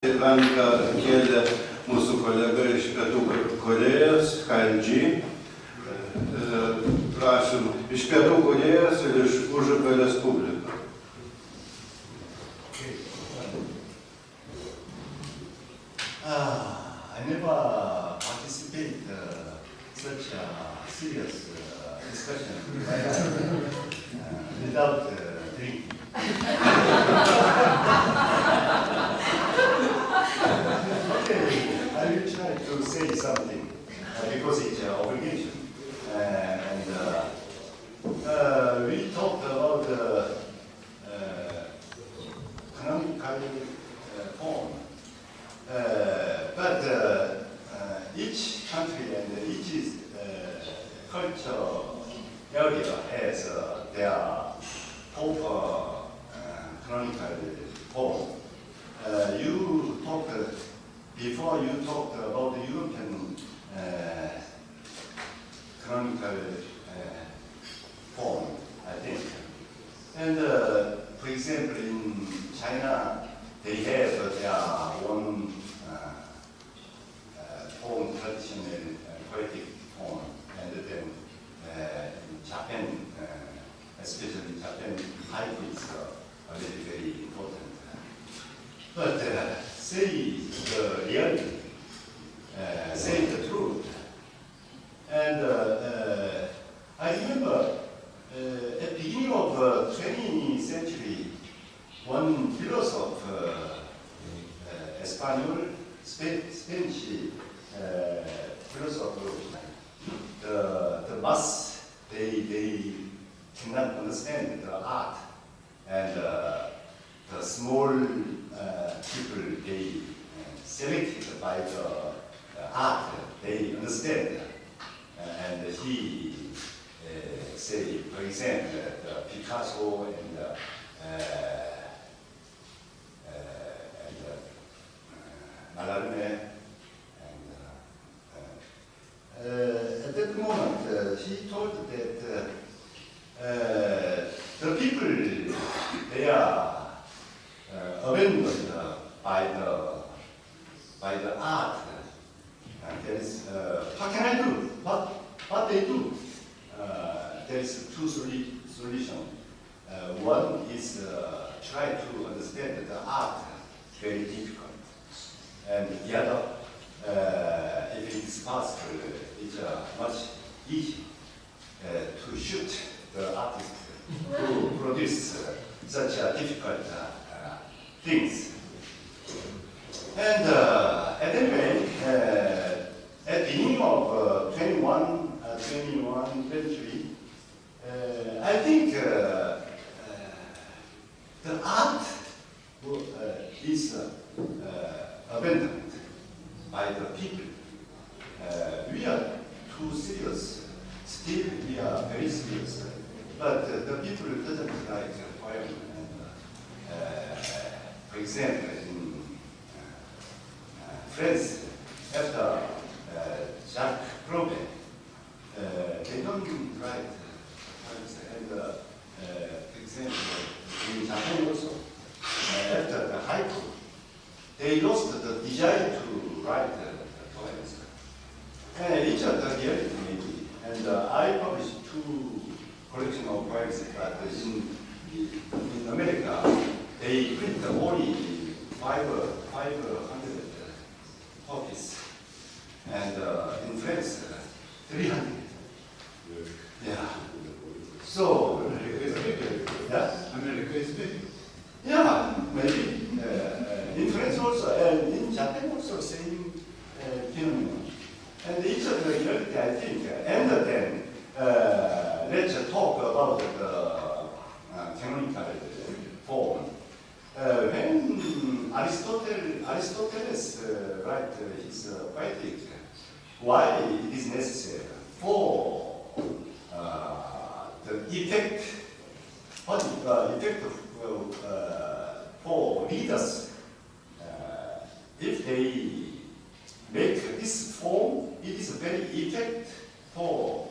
Ranką kėlė mūsų kolega iš Pietų Korėjos, Kanji. Prašom, iš Pietų Korėjos ir iš Užupio Respublikos. I never participate such a serious discussion without drinking. Okay, I will try to say something because it's an obligation. We talked about canonical form. But each country and each culture area has their proper canonical form. You talked before. You talked about the European canonical form, I think. And for example, in China, they have their own form, traditional poetic form, and then in Japan, especially Japan, haiku is very, very important. But say the reality, say the truth. And I remember at the beginning of 20th century, one philosopher, Spanish philosopher, the mass, they cannot understand the art, and the small people, they selected by the art, they understand. And he say, for example, Picasso and Mallarmé, and at that moment he told that the people, they are abandoned by the art. And there is what can I do? What they do? There is two solutions. One is try to understand the art, very difficult. And the other, if it is possible, it's much easier to shoot the artist who produce such difficult things. And anyway, at the beginning of 21 century, I think the art is abandoned by the people. We are too serious. Still, we are very serious. But the people doesn't like poem. For example, in France, after Jacques Probe, they don't write poems. And for example, in Japan also, after the haiku, they lost the desire to write poems. And each of the reality maybe. And I published 2 collections of poems, but in America, they print only 500 copies. And in France, 300. Yeah. So, America is big. yeah? America is big. Yeah, maybe. In France also, and in Japan also, same phenomenon. And each of the reality, I think, and then let's talk about the canonical form. When Aristoteles write his poetic, why it is necessary for the effect, for readers, if they make this form, it is very effect for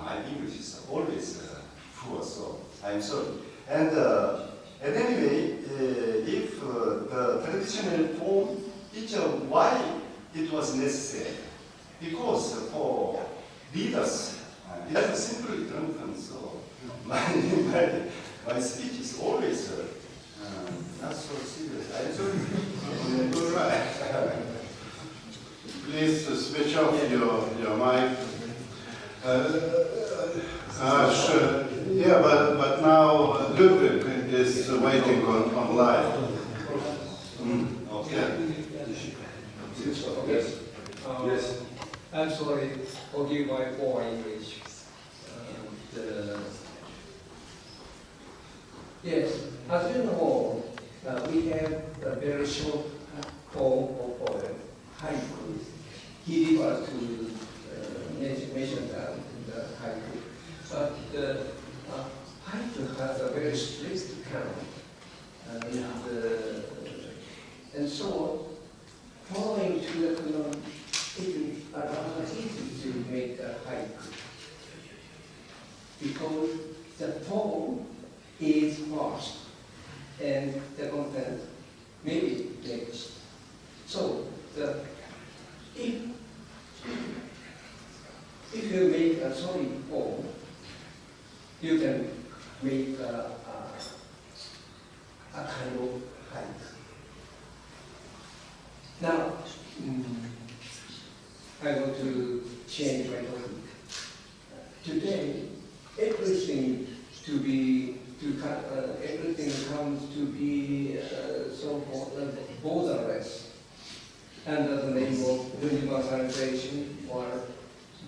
my English is always poor, so I'm sorry. And anyway, traditional form, it's why it was necessary. Because for leaders, it has a simple example, so my speech is always not so serious. I don't go right. Please switch off your mic. Yeah, but now Ludwig is waiting on live. Okay. Yes. I'm sorry, forgive my poor English. Yes, as you know, we have a very short form of poem, haiku. He refers to mention that the haiku. But haiku has a very strict count. And so, following to the canon, it is rather easy to make a haiku. Because the form is first, and the content maybe next. So, if you make a solid form, you can make a kind of haiku. Now, I want to change my topic. Today, everything comes to be so-called borderless, under the name of universalization or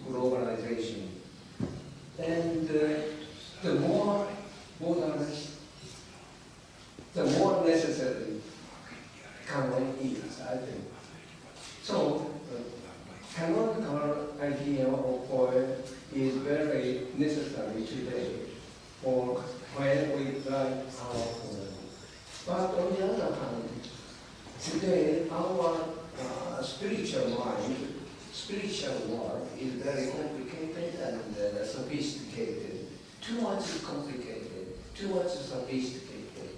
globalization. And the more borderless, the more necessary canon is, I think. So, canonical idea of poem is very necessary today for when we write our poem. But on the other hand, today our spiritual world is very complicated and sophisticated. Too much complicated, too much sophisticated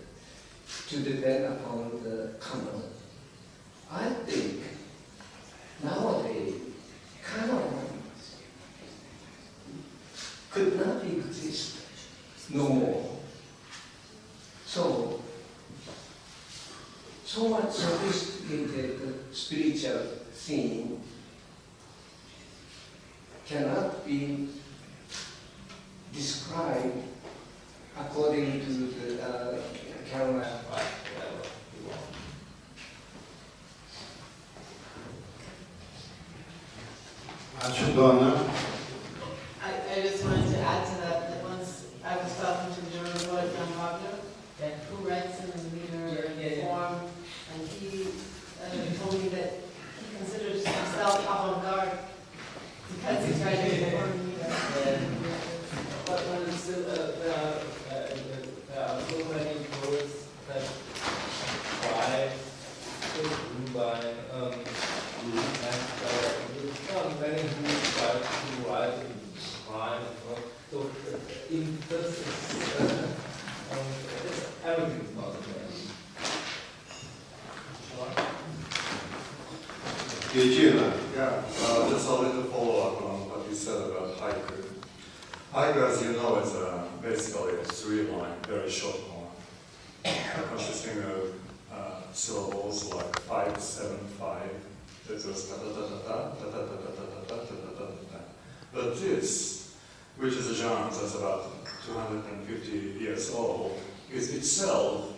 to depend upon the canon. I think nowadays, canon could not exist no more. So much sophisticated spiritual thing cannot be described according to the canon. I just wanted to add to that once I was talking to the German poet Jan Wagner, who writes in the meter form, and he told me that he considers himself avant-garde because he's writing in form meter. But when it's there are so many poets that try and many who try to write in rhyme. So in this everything is possible. Yeah, just a little follow-up on what you said about haiku. Haiku, as you know, is basically a three-line, very short poem, consisting of syllables like 5, 7, 5. That goes ta ta ta ta ta ta ta ta ta ta ta ta. But this, which is a genre that's about 250 years old, is itself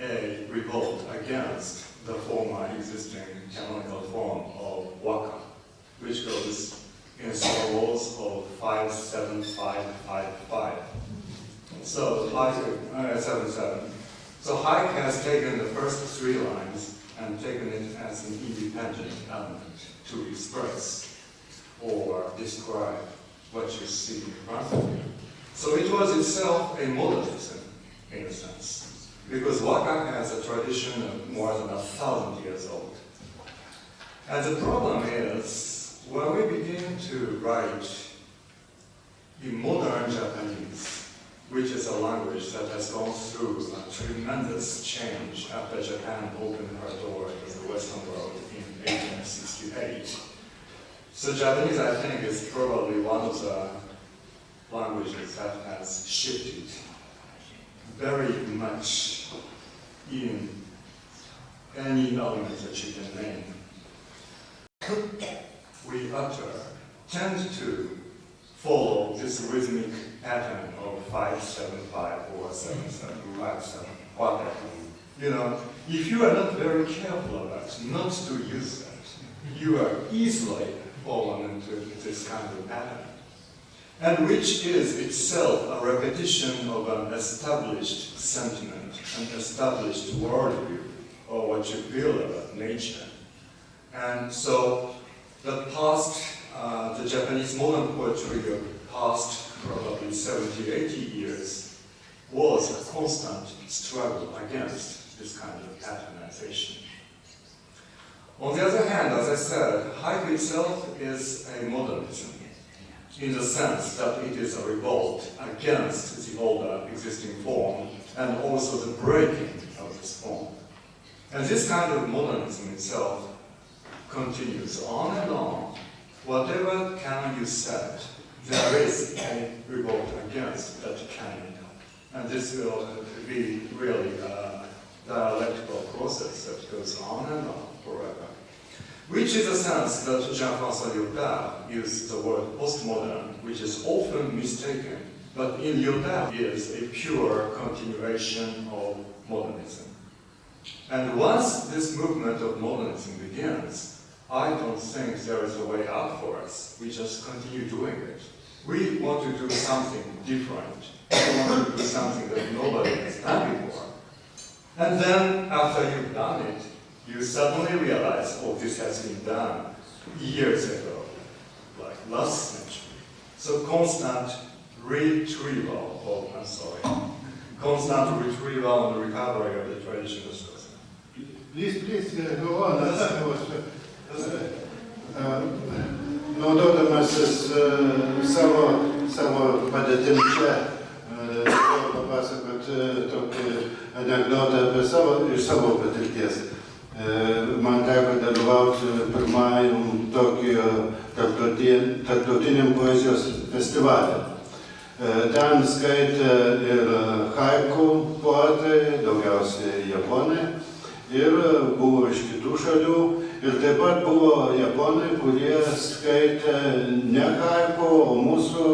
a revolt against the former existing canonical form of waka, which goes in syllables of 5, 7, 5, 5, 5. So haiku, 7, 7. So haiku has taken the first three lines and taken it as an independent element to express or describe what you see in front of you. So it was itself a modernism, in a sense, because waka has a tradition of more than 1,000 years old. And the problem is, when we begin to write in modern Japanese, which is a language that has gone through a tremendous change after Japan opened her door to the Western world in 1868. So Japanese, I think, is probably one of the languages that has shifted very much in any element that you can name. We tend to follow this rhythmic pattern of 5-7-5 or 7-7-5-7, whatever. You know, if you are not very careful about not to use that, you are easily fallen into this kind of pattern, and which is itself a repetition of an established sentiment, an established worldview, or what you feel about nature. And so the past, the Japanese modern poetry of past probably 70-80 years was a constant struggle against this kind of patternization. On the other hand, as I said, haiku itself is a modernism, in the sense that it is a revolt against the older existing form and also the breaking of this form. And this kind of modernism itself continues on and on. Whatever canon you set, there is a revolt against that canon. And this will be really a dialectical process that goes on and on forever. Which is a sense that Jean-François Lyotard used the word postmodern, which is often mistaken, but in Lyotard is a pure continuation of modernism. And once this movement of modernism begins, I don't think there is a way out for us. We just continue doing it. We want to do something different. We want to do something that nobody has done before. And then, after you've done it, you suddenly realize, oh, this has been done years ago, like last century. So constant retrieval, constant retrieval and recovery of the traditional source. Please, go on. Naudodamasis savo padėtim čia, papasakot tokį anekdotą iš savo patirties. Man teko dalyvauti pirmajam Tokijo tarptautiniam poezijos festivalį. Ten skaitė ir haiku poetai, daugiausiai japonai, ir buvo iš kitų šalių. Ir taip pat buvo japonai, kurie skaitė ne haiku, o mūsų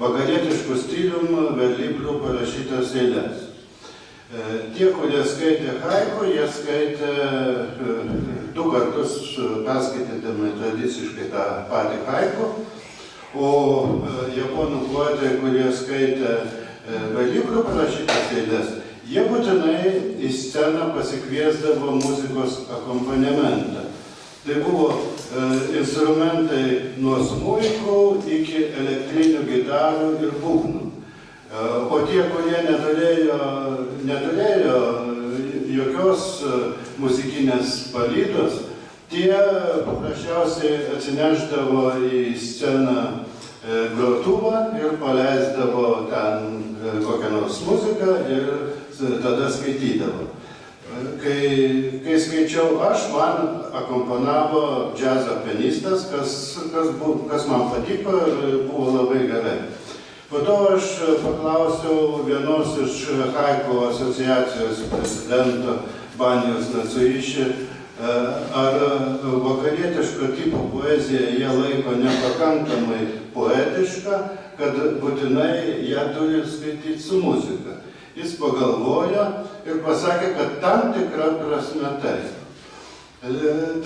vakarietiškų stilium verliblių parašytas eiles. Tie, kurie skaitė haiku, jie skaitė 2 kartus perskaitydami tradiciškai tą patį haiku, o japonų poetai, kurie skaitė verliblių parašytas eiles, jie būtinai į sceną pasikviesdavo muzikos akompanementą. Tai buvo instrumentai nuo smuikų iki elektrinių gitarų ir būgnų. O tie, kurie neturėjo jokios muzikinės palydos, tie paprasčiausiai atsineždavo į sceną grotuvą ir paleisdavo ten kokią nors muziką ir tada skaitydavo. Kai skaičiau aš, man akompanavo džiazo pianistas, kas man patiko ir buvo labai gerai. Po to aš paklausiau vienos iš haiku asociacijos prezidento Banijos Natsuiši, ar vakarietiško tipo poeziją jie laiko nepakankamai poetiška, kad būtinai ją turi skaityti su muzika. Jis pagalvojo ir pasakė, kad tam tikra prasme taip.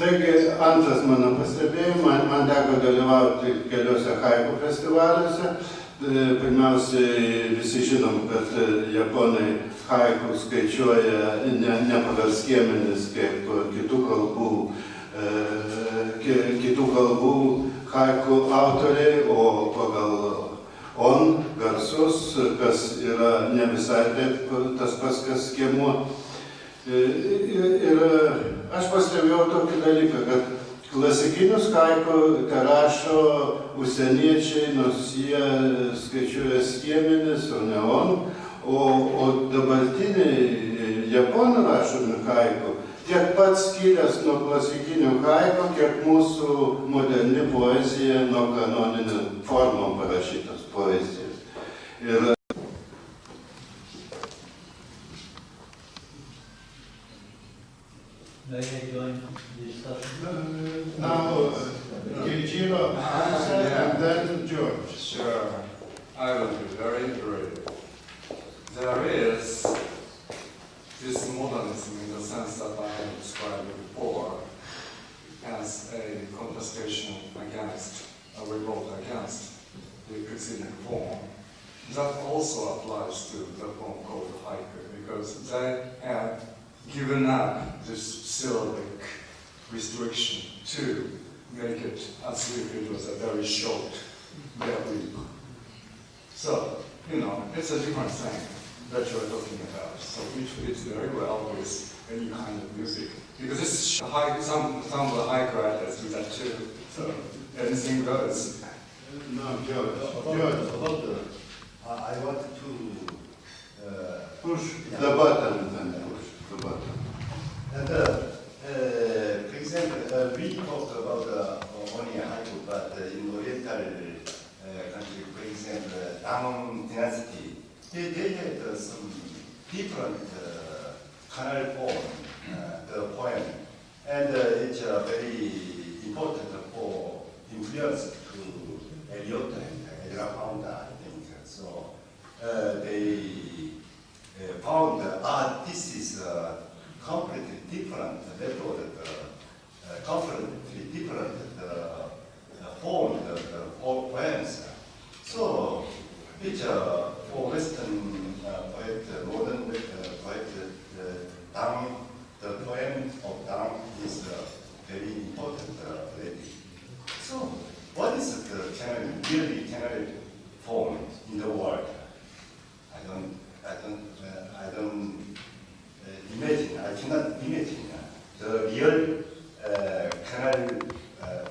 Taigi, antras mano pastebėjimas, man teko dalyvauti keliose haiku festivaliuose. Pirmiausiai visi žinom, kad japonai haiku skaičiuoja ne pagal skiemenis kaip kitų kalbų haiku autoriai, o pagal on garsus, kas yra ne visai taip tas pats, kas skiemuo. Ir aš pastebėjau tokį dalyką, kad Klasikinius haiku rašo užsieniečiai, nors jie skaičiuoja skiemenis, o ne on, o dabartiniai japonų rašomi haiku tiek pats skiriasi nuo klasikinių haiku, kiek mūsų moderni poezija nuo kanoninių formom parašytos poezijos. Ir May I join the discussion? now, Keiichiro, and then George. Sure, I will be very brief. There is this modernism in the sense that I described before as a contestation against, a revolt against the preceding form. That also applies to the form called haiku, because they have given up this syllabic restriction to make it as if it was a very short verb. So, it's a different thing that you're talking about. So it fits very well with any kind of music. Because it's some of the haiku writers do that too. So anything goes. No, George. I want to Push the button, then push the button. And, for example, we talked about only haiku, but in Oriental country, for example, Tang dynasty, they had some different canal form, the poem, and it's very important for influence to Eliot and Ezra Founder, I think. So they found this is completely different method, completely different form, the poems. So, which for Western poet, modern poet, the poem of Tang is very important lady. So, what is the really canonic form in the world? I don't imagine. I cannot imagine the real canal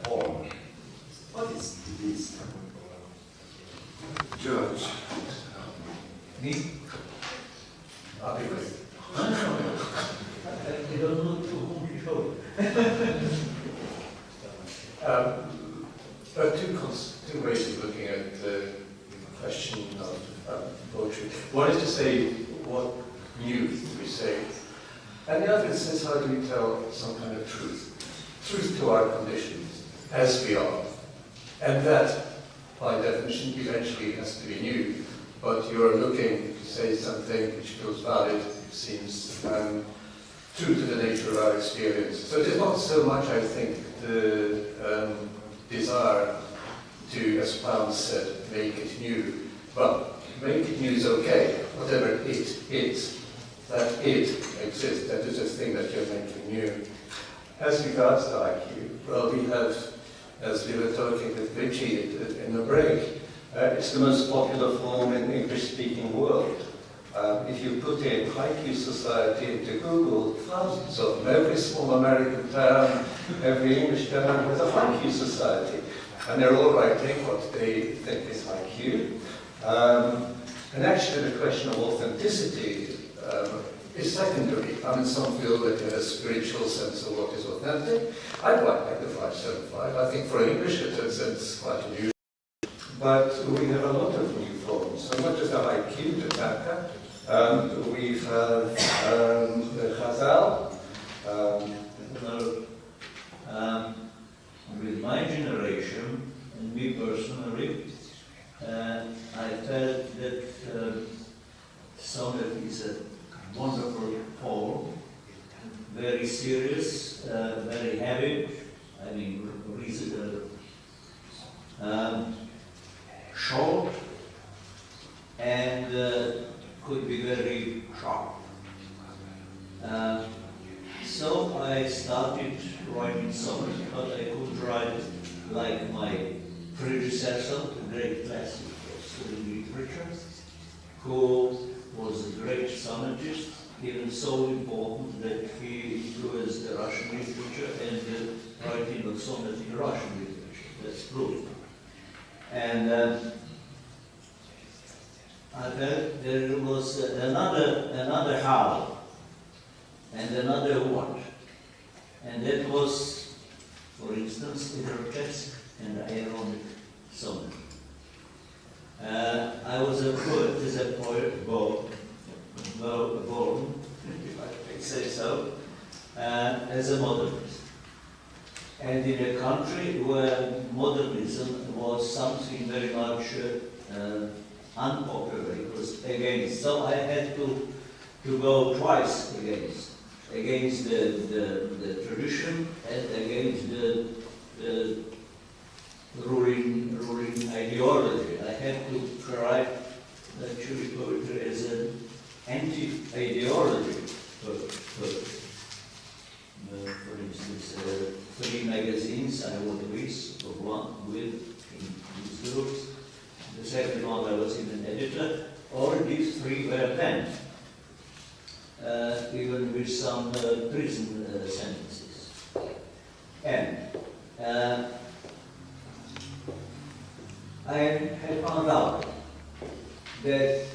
form. What is this? George. Me? I'll be quick. No. I don't know to whom to show it. There are two ways of looking at the question of poetry. One is to say, what news do we say? And the other is how do we tell some kind of truth? Truth to our conditions, as we are. And that, by definition, eventually has to be new. But you're looking to say something which feels valid, seems true to the nature of our experience. So it is not so much, I think, the desire to, as Pound said, make it new. But make it new is okay, whatever it is. That it exists, that is a thing that you're making new. As regards to IQ, well, we have, as we were talking with Richie in the break, it's the most popular form in the English-speaking world. If you put in IQ Society into Google, thousands of them, every small American town, every English town has a IQ Society. And they're all writing what they think is IQ. And actually the question of authenticity is secondary. I mean, some feel that in a spiritual sense of what is authentic. I quite like the 575. I think for English it's quite new. But we have a lot of new forms. So not just the IQ, the Taka. We have the Chazal. With my generation, and me personally, I felt that sonnet is a wonderful poem, very serious, very heavy, I mean, short, and could be very sharp. So I started writing sonnet, but I couldn't write like my predecessor, the great classic of Serbian literature, who was a great sonnetist, even so important that he influenced the Russian literature and the writing of sonnets in Russian literature. That's true. And I felt there was another how and another what. And that was, for instance, a grotesque and ironic sonnet. I was a poet, born, if I can say so, as a modernist. And in a country where modernism was something very much unpopular, it was against. So I had to go twice against the tradition and against the ruling ideology. I had to write actually poetry as an anti-ideology poetry. For instance, 3 magazines I wrote with in these groups. The second one I was even editor. All these 3 were banned, even with some prison sentences. And I had found out that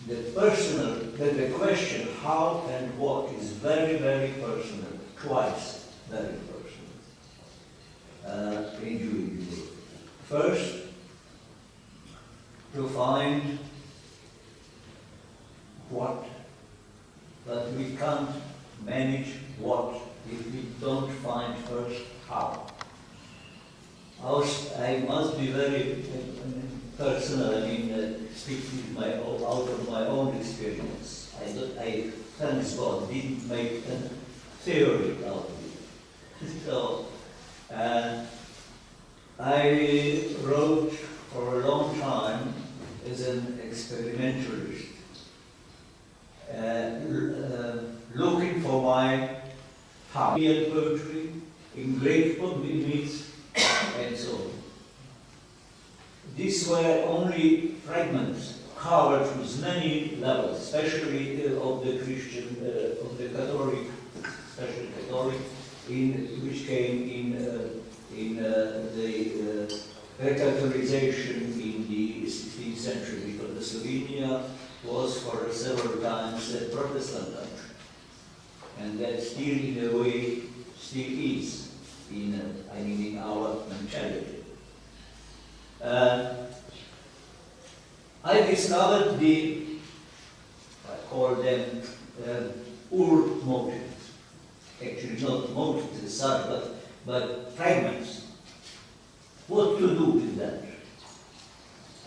the question how and what is very, very personal, twice very personal, in Jewish work. First, to find what, but we can't manage what if we don't find first how. I must be very personal, speaking out of my own experience. I thanks God, didn't make a theory out of it. So, I wrote for a long time as an experimentalist, looking for my how. Poetry, English poems, and so on. These were only fragments covered with many levels, especially of the Christian, of the Catholic, especially Catholic, which came in the recatholicization in the 16th century, because Slovenia was for several times a Protestant country, and that still in a way still is in our mentality. I discovered I call them motifs. Actually not motifs as such, but fragments. What to do with that?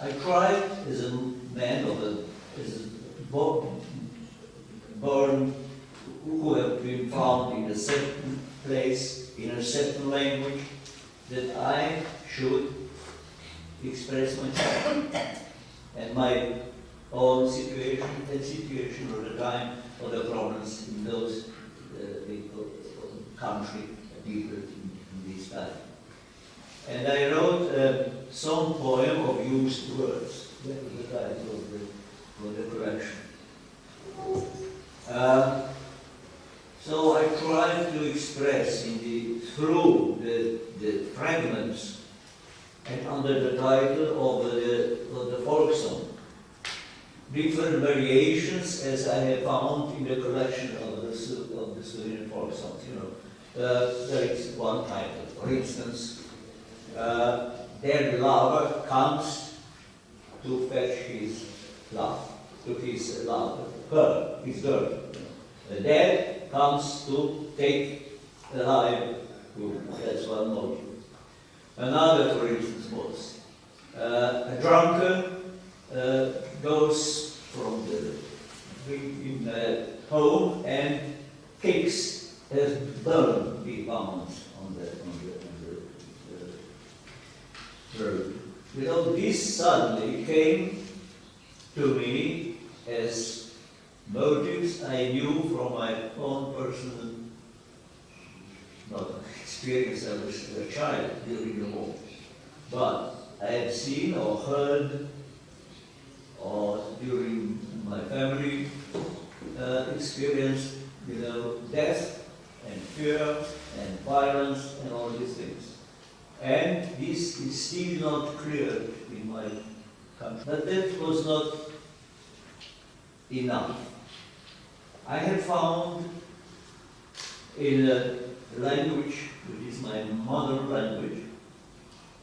I tried as a man born who have been found in a certain place, in a certain language, that I should express myself and my own situation and situation of the time of the problems in those country people in this time. And I wrote a song poem of used words. That was the title of the collection. So I tried to express through the fragments and under the title of the folk song, different variations as I have found in the collection of the Slovenian folk songs. There is one title, for instance, their lover comes to fetch his love, his girl. The dad comes to take alive. That's one motive. Another, for instance, was a drunkard goes from the home and kicks his bone he found on the road. This suddenly came to me as motives I knew from my own personal experience. I was a child during the war, but I had seen or heard or during my family experienced, death and fear and violence and all these things. And this is still not clear in my country. But that was not enough. I have found in a language which is my mother language,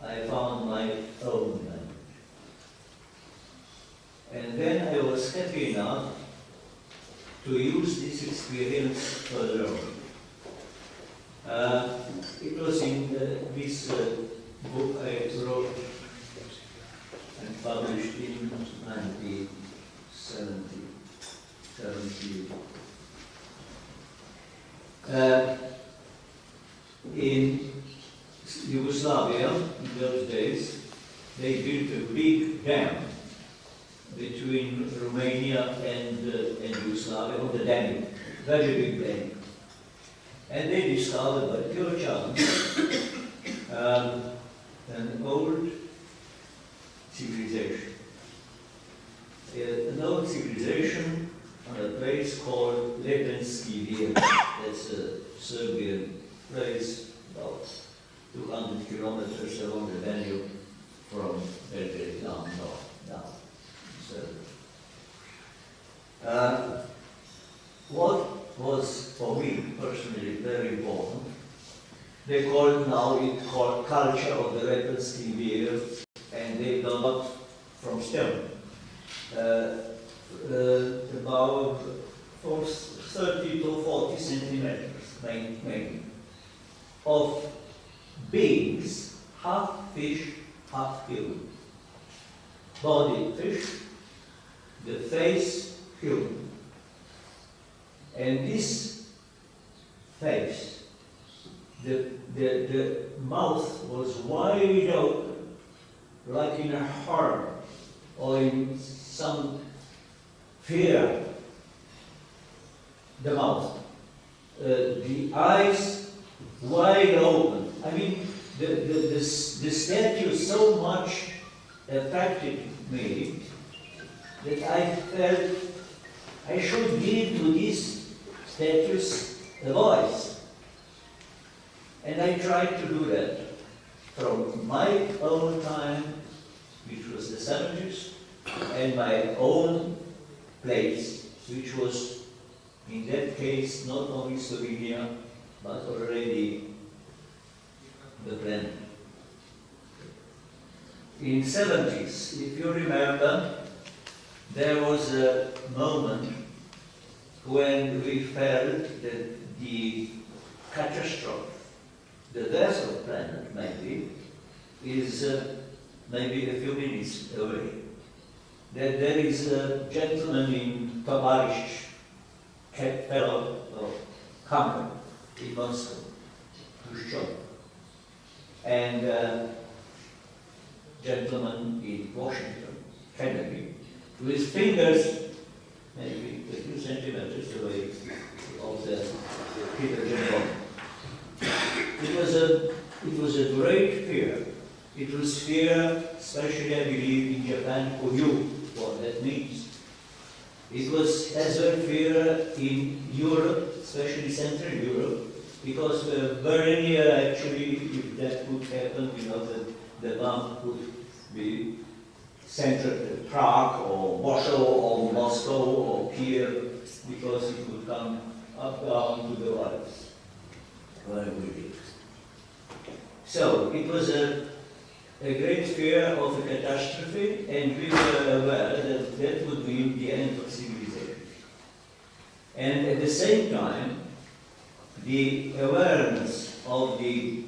I found my own language. And then I was happy enough to use this experience further on. It was in this book I wrote and published in 1970. In Yugoslavia, in those days, they built a big dam between Romania and Yugoslavia on the Danube, very big dam. And they discovered by pure chance an old civilization. An old civilization on a place called Lepenski Vir. That's a Serbian place about 200 kilometers along the Danube from Belgrade down north. What was for me personally very important, they call culture of the Lepenski Vir, and they got from stone. About 30 to 40 centimeters, maybe, of beings, half fish, half human. Body fish, the face human. And this face, the mouth was wide open, like in a horror or in some fear. The mouth, the eyes wide open. I mean, the statue so much affected me that I felt I should give to these statues a voice. And I tried to do that from my own time, which was the 70s, and my own place, which was in that case not only Slovenia, but already the planet. In 70s, if you remember, there was a moment when we felt that the catastrophe, the death of the planet maybe, is maybe a few minutes away. That there is a gentleman in Tovarishch, fellow of company in Moscow, Khrushchev, and gentleman in Washington, Kennedy, with fingers maybe a few centimeters away of the hydrogen bomb. It was a great fear. It was fear, especially I believe in Japan, who knew what that means. It was as well fear in Europe, especially Central Europe, because we're very near actually, if that would happen, the bomb would be centered at Prague or Warsaw or Moscow or Kiev, because it would come up down to the Alps, where we live. So it was a great fear of a catastrophe, and we were aware that that would be the end of civilization. And at the same time, the awareness of the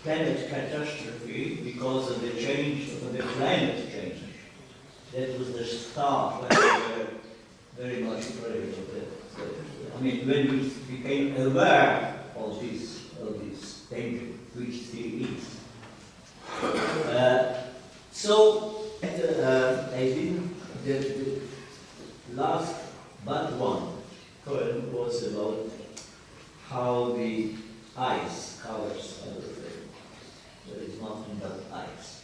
planet catastrophe because of the change, of the climate change, that was the start when we were very much afraid of that. I mean, when we became aware of this danger, which still is. I think the last but one poem was about how the ice covers everything. There is nothing but ice.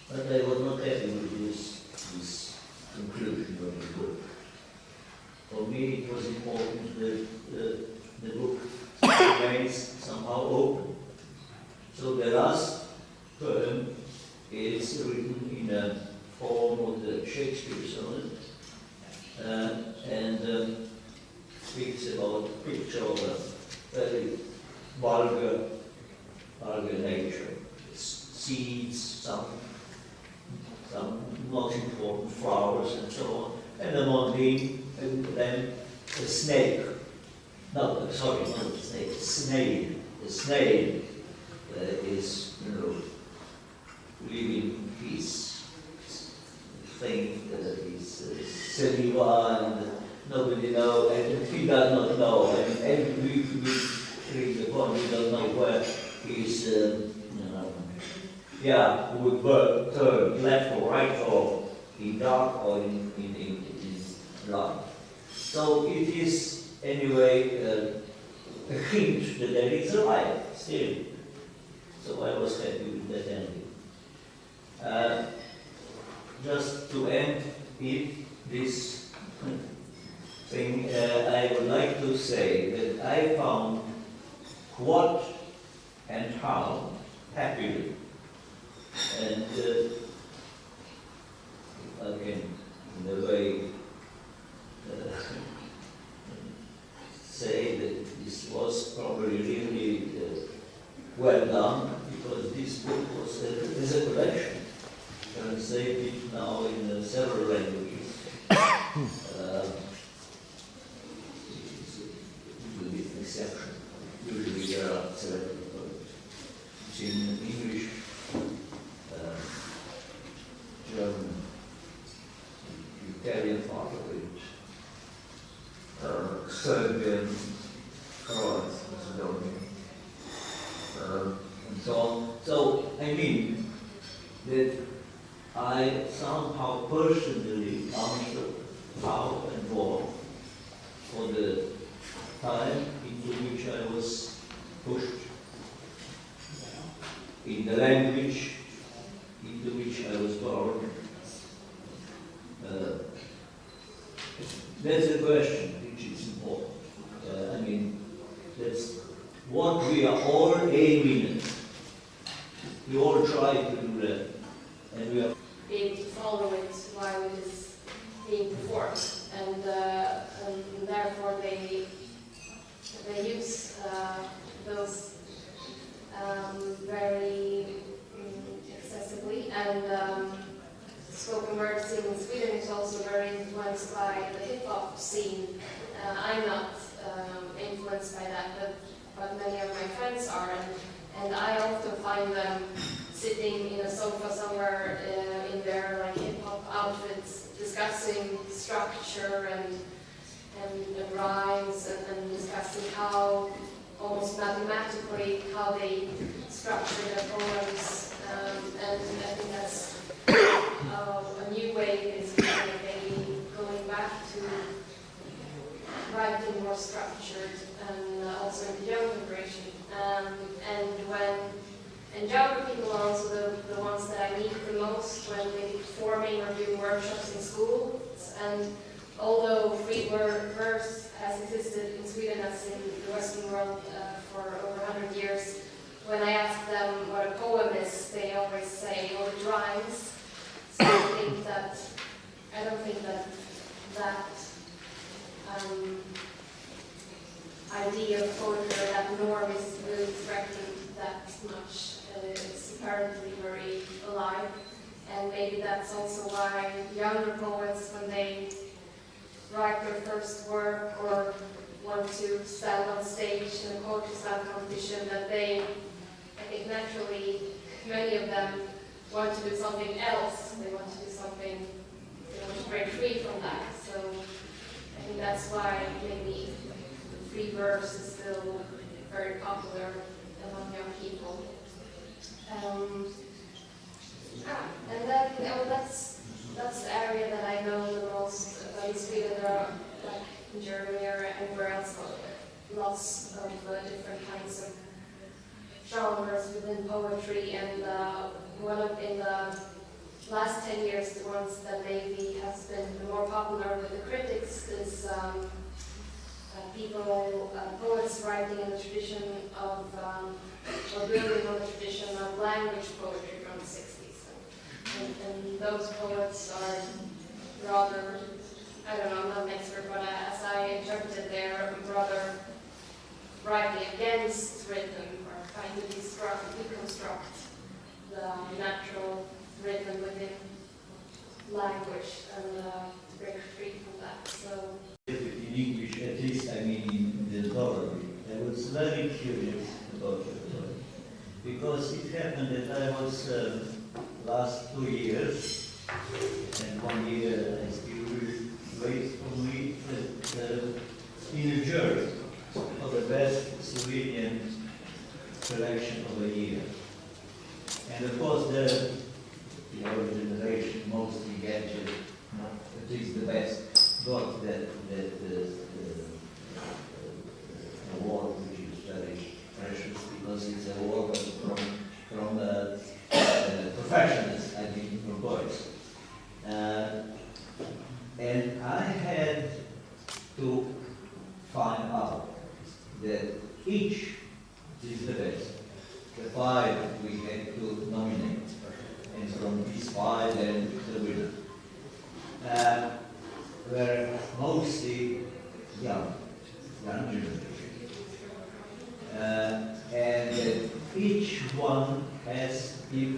But I was not happy with this conclusion of the book. me it was important that the book remains somehow open. So the last poem is written in a form of the Shakespeare sonnet and speaks about a picture of a very vulgar nature. Seeds, some not important flowers and so on, and a mountain, and then a snake. No, sorry, not a snake, a snail. The snail is, living his thing, his saliva, and nobody knows, and he does not know, and we read the poem, we don't know where he's, would turn left or right, or in dark or in light. So it is anyway a hint that there is a light still. So I was happy with that ending. Just to end this thing, I would like to say that I found what and how happily, and if I can, in a way, say that this was probably really well done, because this book is a collection, translated now in several languages. With an exception. Usually there are selected poems. It's in English, German, Italian part of it, Serbian, Croat, Macedonian, and so on. So, I mean that I somehow personally understood how and what, for the time into which I was pushed, in the language into which I was born. That's a question which is important. I mean, that's what we are all aiming at. We all try to do that, and we are able to follow it while it is being performed, and therefore they use those very accessibly, and spoken word scene in Sweden is also very influenced by the hip hop scene. I'm not influenced by that, but many of my friends are, and I often find them sitting in a sofa somewhere in their like hip hop outfits, discussing structure and rhymes, and discussing how almost mathematically how they structure their poems, and I think that's a new way is maybe going back to writing more structured, and also in the young generation. And younger people are also the ones that I meet the most when maybe performing or doing workshops in school. And although free verse has existed in Sweden as in the Western world for over 100 years, when I ask them what a poem is, they always say, oh, it rhymes. So I don't think that idea of poetry, that norm is really threatened that much. It's apparently very alive, and maybe that's also why younger poets, when they write their first work or want to stand on stage in a poetry slam competition, that they, I think naturally, many of them want to do something else. They want to do something, they want to break free from that. So I think that's why maybe free verse is still very popular among young people. And then that's the area that I know the most about in Sweden. There are, like in Germany or anywhere else, lots of different kinds of genres within poetry, and in the last 10 years, the ones that maybe has been more popular with the critics is poets writing in the tradition of, or building on the tradition of language poetry from the 60s. And those poets are rather, I don't know, I'm not an expert, but as I interpreted, they're rather writing against rhythm or trying to deconstruct the natural rhythm within language and to break free from that. So. In English, at least, I mean in the Dorothy, I was very curious about your story. Because it happened that I was last 2 years, and 1 year I still wait for me in a jury for the best civilian collection of a year. And of course, the our generation mostly get it, at least the best, got that award, which is very precious because it's a award from professionals, I mean, from poets. And I had to find out that each is the best. The 5 we had to nominate, and from these 5 then the winner. Were mostly young generation. And each one has, if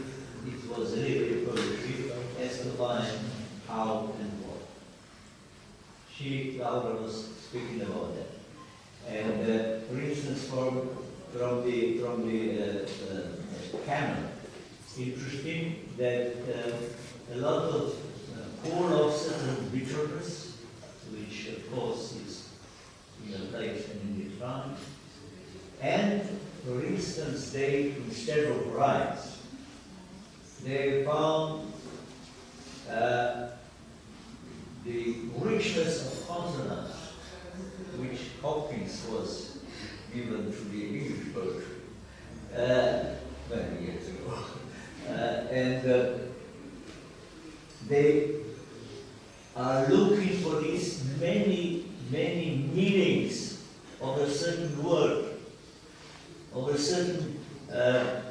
it was really poetry, has to find how and what. Laura was speaking about that. And for instance, from the canon, interesting that a lot of call of certain bitterness, which of course is in a place and in the time. And for instance, they, instead of rhymes, they found the richness of consonants, which Hopkins was given to the English poetry many years ago. And they are looking for these many meanings of a certain word, of a certain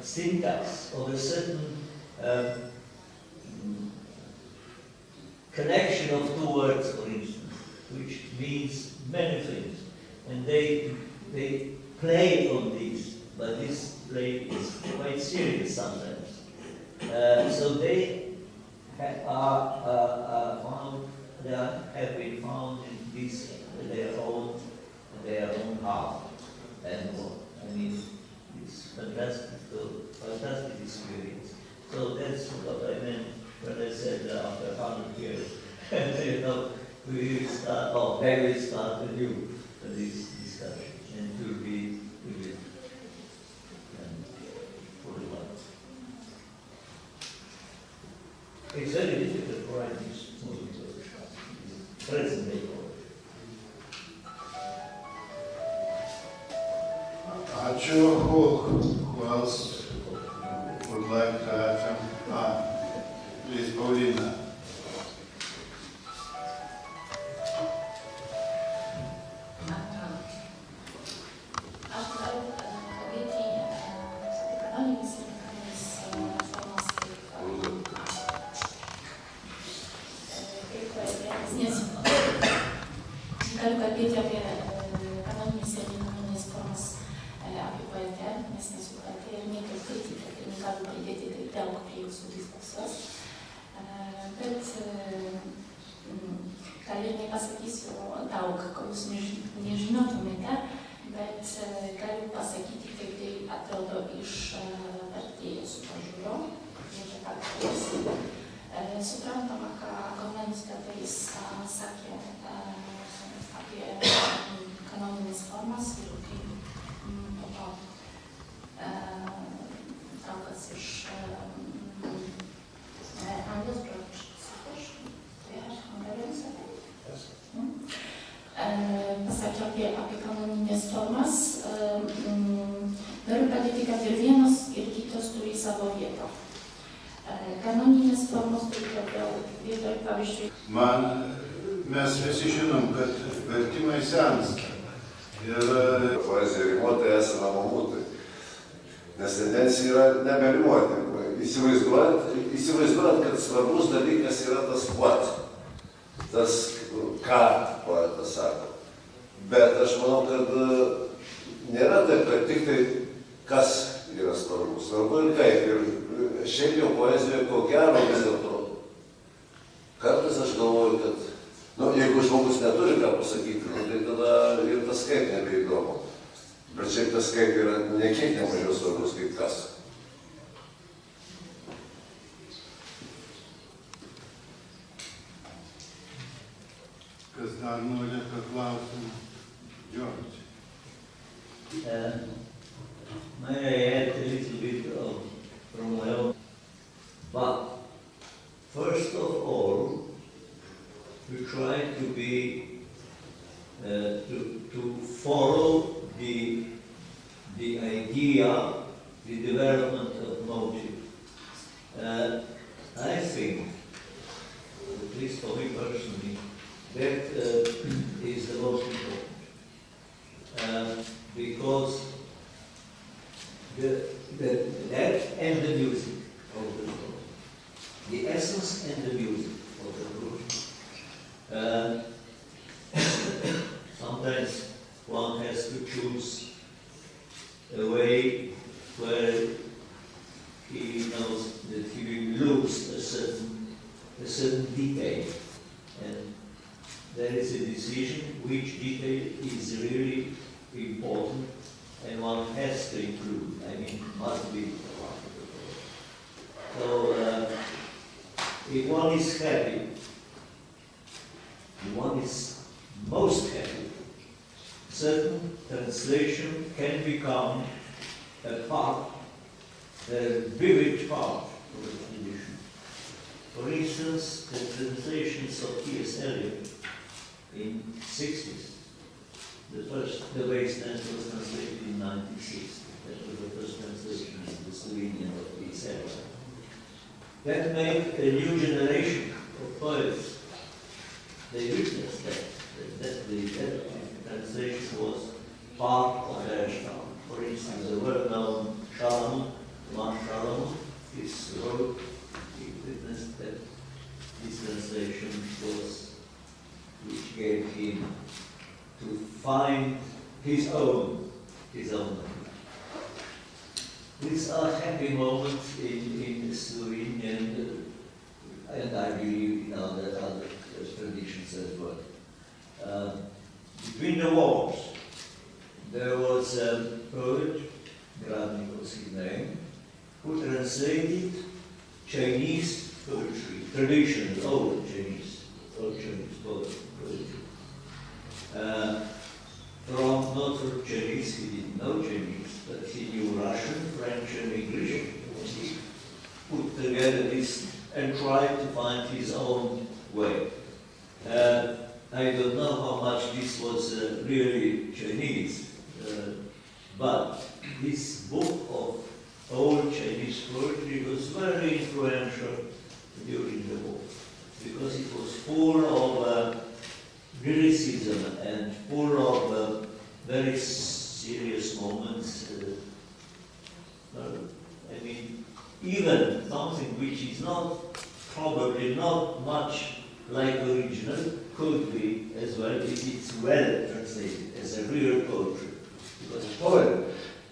syntax, of a certain connection of 2 words, for instance, which means many things. And they play on these, but this play is quite serious sometimes. So they have been found in this their own heart and more. I mean, it's fantastic experience. So that's what I meant when I said after 100 years, you know, we will start, they will start anew this discussion, and it will be fully well. It's very difficult to write this movie present day poetry. Who else would like to add some? Please, Paulina. Galiu kalbėti apie kanoninės ir nekanoninės formas apie poeziją, nes nesu poetė ir niekai skaityti, ir negaliu pridėti taip daug prie jūsų diskusijos. Bet gal ir nepasakysiu daug, ko jūs nežinotumėte, bet galiu pasakyti, kaip tai atrodo iš vertėjos požiūrio, ir faktas. Suprantama, ką Kanoninės kartais sakė apie kanoninės formas ir kaip po to traukas iš Anglijos pasakė apie kanoninės formas. Galiu padėti, kad ir vienos ir kitos turi savo vietą. Kanoninės formos turi labiau vietoj, pavyzdžiui. Mes visi žinom, kad vertimai sensta. Ir poezija rimuotai esame mamutai. Nes tendencija yra neberimuoti. Įsivaizduojant, kad svarbus dalykas yra tas what. Tas, ką poetas sako. Bet aš manau, kad nėra taip, kad tik tai kas yra svarbu. Svarbu ir kaip. Ir šiaip jau poezijoje ko gero vis dėlto. Kartais aš galvoju, kad jeigu žmogus neturi ką pasakyti, tai tada ir tas kaip nebeįdomu. Bet šiaip tas kaip yra nekiek nemažiau svarbus kaip kas. kas dar nori paklausti? George. May I add a little bit from my own? But first of all, we try to be to follow the idea, the development of motive. I think, at least for me personally, that is the most important, because that and the music of the prose, the essence and the music of the prose. Sometimes one has to choose a way where he knows that he will lose a certain detail, and there is a decision which detail is really important and one has to include, must be part of the prose. So if one is happy, if one is most happy, certain translation can become a part, a vivid part of the tradition. For instance, the translations of T.S. Eliot in 60s. The wasteland was translated in 1960. That was the first translation of the Slovenian of T.S. Eliot. That made a new generation of poets. They witnessed that the translation was part of their style. For instance, the well-known Solomon, wrote, he witnessed that this translation was, which gave him to find his own language. These are happy moments in Slovenian, and I believe in other traditions as well. Between the wars, there was a poet, Gradnik was his name, who translated Chinese poetry, traditional, old Chinese poetry. Not from Chinese, he didn't know Chinese, but he knew Russian, French, and English. He put together this and tried to find his own way. I don't know how much this was really Chinese, but this book of old Chinese poetry was very influential during the war, because it was full of lyricism and full of very serious moments. Even something which is probably not much like original could be as well if it's well translated as a real poetry. Because poem,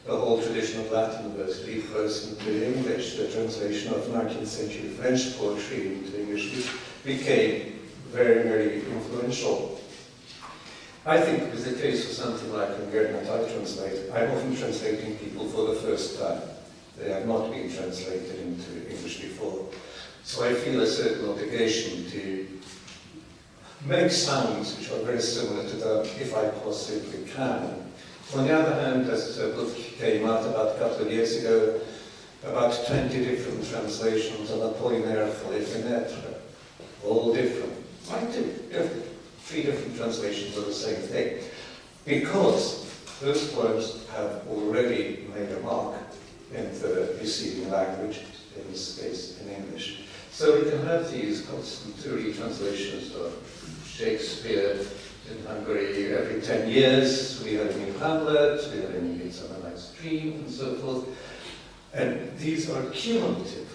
the whole tradition of Latin was refers into English. The translation of 19th century French poetry into English became very, very influential. I think it was the case for something like Hungarian that I translate. I'm often translating people for the first time. They have not been translated into English before. So I feel a certain obligation to make sounds which are very similar to them, if I possibly can. On the other hand, as a book came out about a couple of years ago, about 20 different translations of Apollinaire for les fenêtres, all different. Why three different translations of the same thing? Because those poems have already made a mark in the receiving language. in this case in English. So we can have these constant retranslations of Shakespeare in Hungary every 10 years. We have a new Hamlet, we have a new Midsummer Night's Dream, and so forth. And these are cumulative.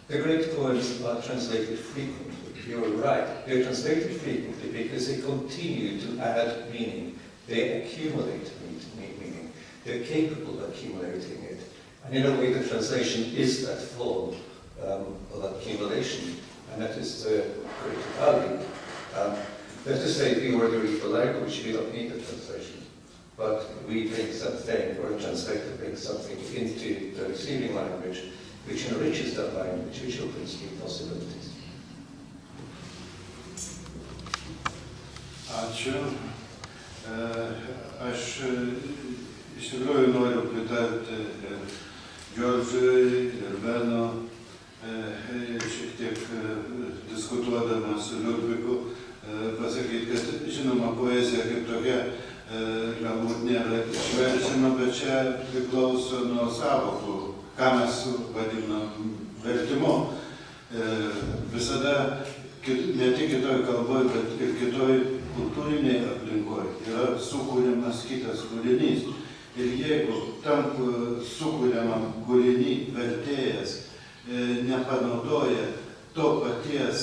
The great poems are translated frequently. You're right. They're translated frequently because they continue to add meaning. They accumulate meaning. They're capable of accumulating it. And in a way, the translation is that form of accumulation. And that is the great value. That is to say, if we were to read the language, we don't need the translation. But we bring something, or a translator brings something into the receiving language, which enriches that language, which opens new possibilities. Ačiū. Aš iš tikrųjų noriu pritarti ir Džordžui, ir Beno, šiek tiek diskutuodama su Liudviku, pasakyti, kad žinoma poezija kaip tokia galbūt nėra išverčiama, bet čia priklauso nuo sąvokų, ką mes vadinam vertimu. Visada ne tik kitoj kalboj, bet ir kitoj kultūrinėje aplinkoje yra sukūriamas kitas kūrinys. Ir jeigu tam sukūriamam kūriny vertėjas nepanaudoja to paties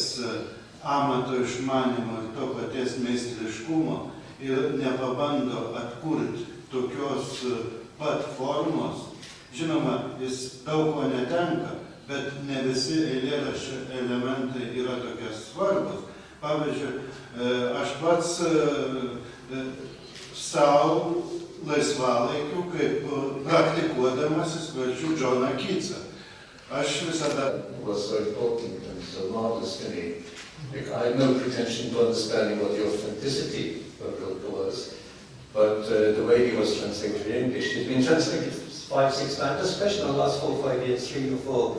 amato išmanimo ir to paties meistriškumo ir nepabando atkurti tokios pat formos, žinoma, jis daug ko netenka, bet ne visi eilėraščio elementai yra tokie svarbus. Pavyzdžiui, aš pats savo laisvalaikiu, kaip praktikuodamasis, verčiu Džoną Keatsą. Aš visada... was so important and so marvelous to me. I had no pretension to understanding what the authenticity of Rilke was, but the way he was translated in English, he'd been translated 5-6 times, especially in the last 4 or 5 years, 3 or 4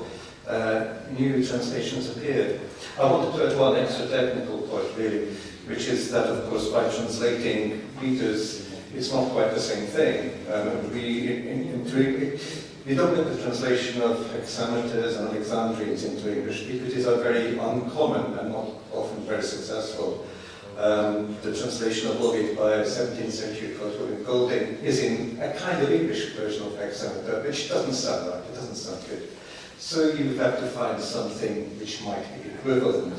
new translations appeared. I wanted to add one extra technical point, really, which is that, of course, by translating meters, it's not quite the same thing. We don't get the translation of hexameters and Alexandrines into English because these are very uncommon and not often very successful. The translation of Ovid by a 17th century poet William Golding is in a kind of English version of hexameter, which doesn't sound right, it doesn't sound good. So you have to find something which might be equivalent.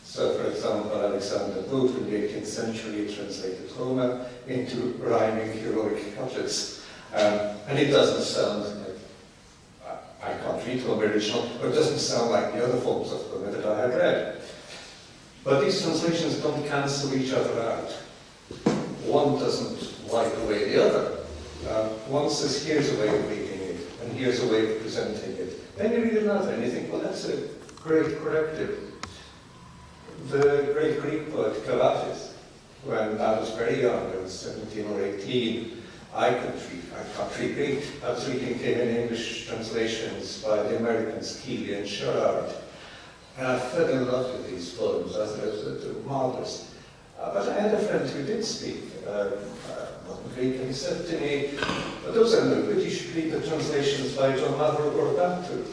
So, for example, Alexander Pope in the 18th century translated Homer into rhyming heroic couplets. And it doesn't sound like, I can't read Homer original, but it doesn't sound like the other forms of Homer that I have read. But these translations don't cancel each other out. One doesn't wipe away the other. One says, here's a way of reading it, and here's a way of presenting it. Then you read another, and you think, well, that's a great corrective. The great Greek poet Kalatis, when I was very young, I was 17 or 18, I can't read Greek. I was reading came in English translations by the Americans Keeley and Sherrard. And I fell in love with these poems. I thought they were marvelous. But I had a friend who did speak Greek, and he said to me, but those are no good, you should read the translations by John Maverick or Bantu.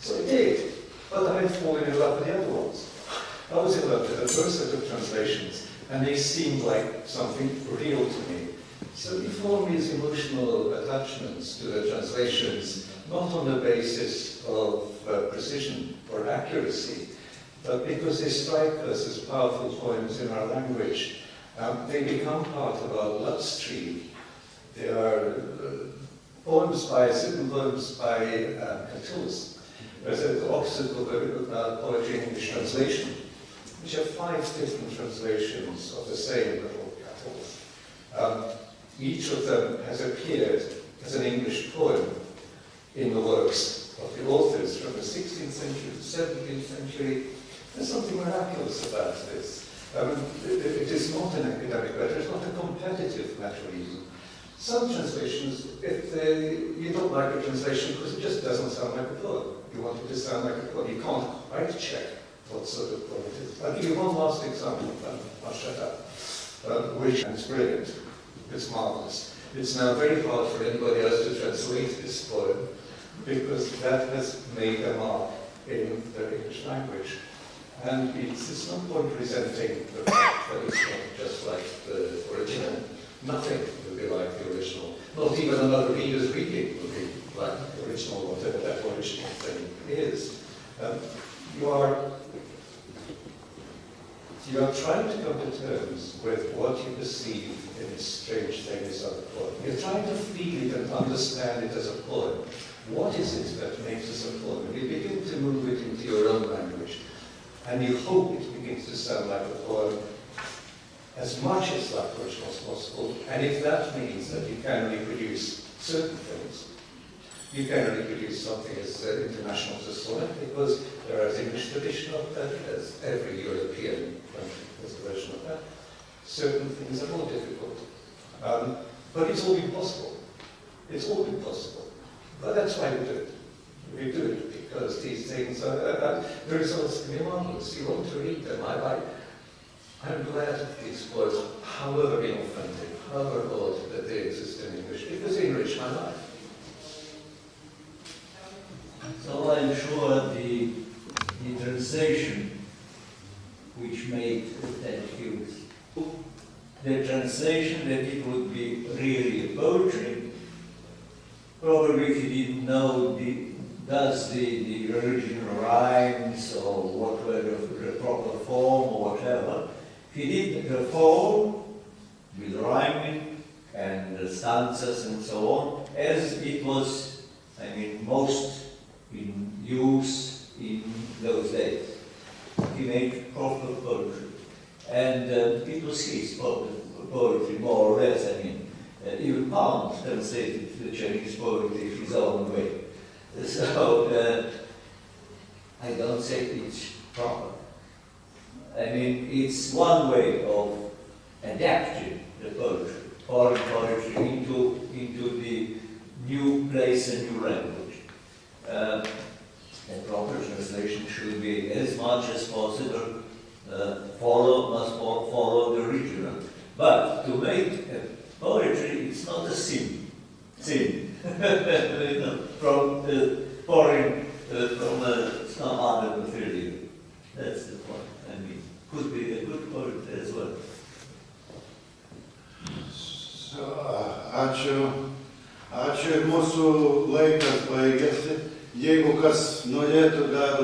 So I did, but I had fallen in love with the other ones. I was in love with the first set of translations, and they seemed like something real to me. So we form these emotional attachments to the translations, not on the basis of precision or accuracy, but because they strike us as powerful poems in our language. They become part of our bloodstream. They are poems by Catullus. There's an opposite book about poetry in English translation, which have 5 different translations of the same little Catullus. Each of them has appeared as an English poem in the works of the authors from the 16th century to the 17th century. There's something miraculous about this. It is not an academic matter, it's not a competitive matter even. Some translations, if you don't like a translation because it just doesn't sound like a poem, you want it to sound like a poem, you can't quite check what sort of poem it is. I'll give you one last example, I'll shut up, which is brilliant, it's marvelous. It's now very hard for anybody else to translate this poem, because that has made a mark in the English language. And it's no point resenting the fact that it's not just like the original. Nothing will be like the original. Not even another reader's reading will be like the original, whatever that original thing is. You are trying to come to terms with what you perceive in this strange thing as a poem. You're trying to feel it and understand it as a poem. What is it that makes it a poem? You begin to move it into your own language, and you hope it begins to sound like a poem as much as like original as possible. And if that means that you can reproduce certain things, you can reproduce something as international as a sonnet, because there is English tradition of that, as every European country has a version of that. Certain things are more difficult. But it's all been possible. It's all been possible. But that's why we do it. We do it because these things are, the results can be marvelous. You want to read them. I'm glad of these words, however inauthentic, however odd that they exist in English, because they enrich my life. So I'm sure the translation which made that use, the translation that it would be really a poetry, probably if he didn't know does the original rhymes or what were the proper form or whatever. He did the form with rhyming and the stanzas and so on, as it was, most in use in those days. He made proper poetry. And it was his poetry, more or less. Even Pound translated the Chinese poetry his own way. So, I don't say it's proper. It's one way of adapting the poetry, foreign poetry, into the new place and new language. And proper translation should be, as much as possible, must follow the original. But to make poetry, it's not a sin. From foreign, from some other material. That's the point. Could be a good poet as well. So, ačiū ir mūsų laikas baigėsi. Jeigu kas norėtų dar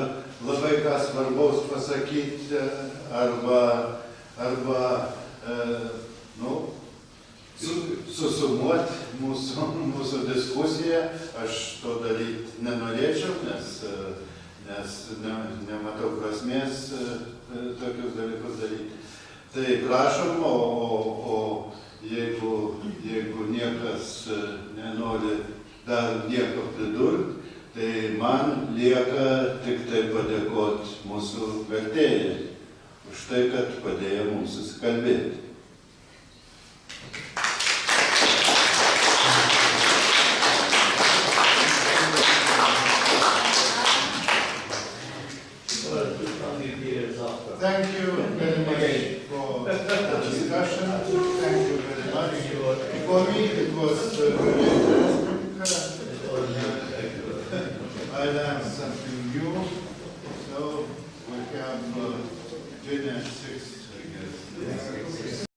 labai ką svarbaus pasakyti arba susumuoti mūsų diskusiją, aš to daryti nenorėčiau, nes nematau prasmės tokius dalykus daryti. Tai prašom, o jeigu niekas nenori dar nieko pridurti, tai man lieka tik tai padėkoti mūsų vertėjai už tai, kad padėjo mums susikalbėti. Thank you very much for the discussion. Thank you very much. For me, it was very interesting. I learned something new. So we have finished 6, I guess.